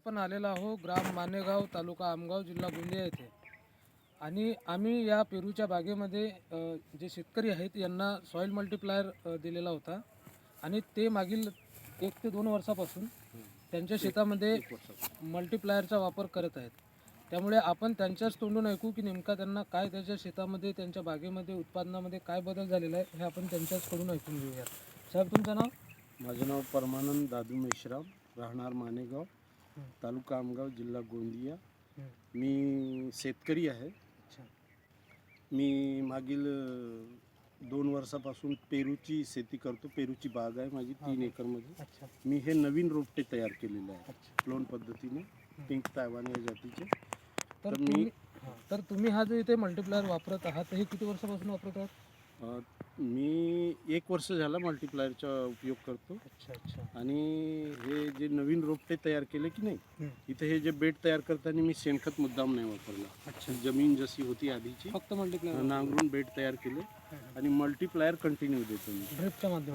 आपण आलेलो आहो ग्राम मानेगाव तालुका आमगाव जिल्हा गोंदिया येथे आणि आम्ही या पेरूच्या बागेमध्ये जे शेतकरी आहेत यांना सॉईल मल्टीप्लायर दिलेला होता आणि ते मागील 1 ते 2 वर्षापासून त्यांच्या शेतामध्ये मल्टीप्लायरचा वापर करत आहेत. त्यामुळे आपण त्यांच्याच तोंडून ऐकू की नेमका त्यांना काय त्याच्या शेतामध्ये त्यांच्या बागेमध्ये उत्पादनामध्ये काय बदल झालेला आहे हे आपण त्यांच्याचकडून ऐकून घेऊया. साहेब तुमचं नाव? माझं नाव परमानंद दादू मेश्राम, राहणार मानेगाव, तालुका आमगाव, जिल्हा गोंदिया. मी शेतकरी आहे. मी मागील 2 वर्षापासून पेरूची शेती करतो. पेरूची बाग आहे माझी 3 एकरमध्ये. मी हे नवीन रोपटे तयार केलेले आहे क्लोन पद्धतीने, पिंक तायवान या जातीचे. तर तुम्ही हा जो इथे मल्टीप्लायर वापरत आहात हे किती वर्षापासून वापरत आहात? मी 1 वर्ष झाला मल्टीप्लायरचा उपयोग करतो. आणि हे जे नवीन रोपटे तयार केले की नाही, इथे हे जे बेड तयार करताना मी शेणखत मुद्दाम नाही वापरला. जमीन जशी होती आधीची फक्त मल्टीप्लायर नांगरून बेड तयार केले आणि मल्टीप्लायर कंटिन्यू देतो मी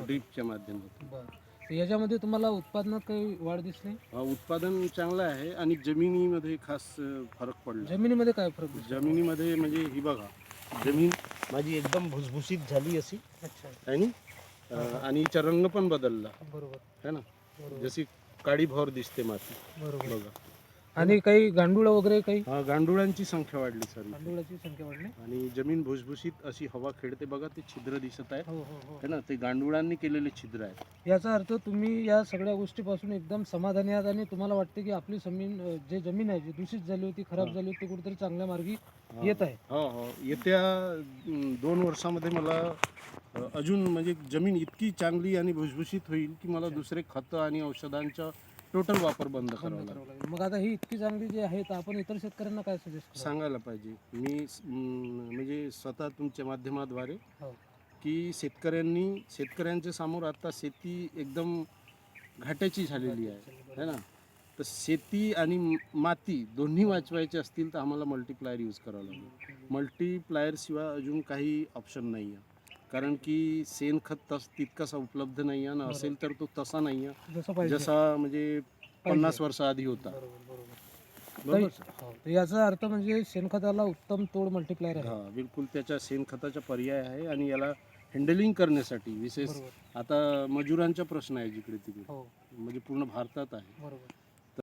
ड्रिपच्या माध्यमातून. बरं, याच्यामध्ये तुम्हाला उत्पादनात काही वाढ दिसली? उत्पादन चांगलं आहे आणि जमिनीमध्ये खास फरक पडला. जमिनीमध्ये काय फरक दिसला? जमिनीमध्ये म्हणजे ही बघा, जमीन माझी एकदम भुसभुशीत झाली अशी आणि हिचा रंग पण बदलला. बरोबर है ना, जशी काळी भोर दिसते माती. बरोबर. बघा. आणि काही गांडूळ वगैरे काही? गांडुळांची संख्या वाढली सर. गांडुळाची संख्या वाढली आणि जमीन भुसभुशीत अशी हवा खेळते बघा, ते छिद्र दिसत आहे. हो. है ना, ते गांडुळांनी केलेले छिद्र आहे. याचा अर्थ तुम्ही या सगळ्या गोष्टीपासून एकदम समाधानी आहात आणि तुम्हाला वाटते की आपली जमीन आहे जी दूषित झाली होती, खराब झाली होती, कुठेतरी चांगल्या मार्गी येत आहे. हो. येत्या 2 वर्षामध्ये मला अजून म्हणजे जमीन इतकी चांगली आणि भुसभुशीत होईल की मला दुसरे खतं आणि औषधांचा टोटल वापर बंद करावा लागेल. मग आता ही इतकी चांगली जी आहे तर आपण इतर शेतकऱ्यांना काय सजेस्ट सांगायला पाहिजे मी म्हणजे स्वतः तुमच्या माध्यमाद्वारे की शेतकऱ्यांच्या समोर आता शेती एकदम घाट्याची झालेली आहे ना. तर शेती आणि माती दोन्ही वाचवायचे असतील तर आम्हाला मल्टीप्लायर यूज करावं लागेल. मल्टीप्लायर शिवाय अजून काही ऑप्शन नाही आहे, कारण की शेणखत तितकासा उपलब्ध नाही आहे ना, असेल तर तो तसा नाही आहे जसा म्हणजे 50 वर्षाआधी होता. बरोबर. याचा अर्थ म्हणजे शेणखताला उत्तम तोड मल्टीप्लायर आहे. हा, बिलकुल त्याच्या शेणखताचा पर्याय आहे. आणि याला हँडलिंग करण्यासाठी विशेष आता मजुरांचा प्रश्न आहे जिकडे तिकडे, म्हणजे पूर्ण भारतात आहे.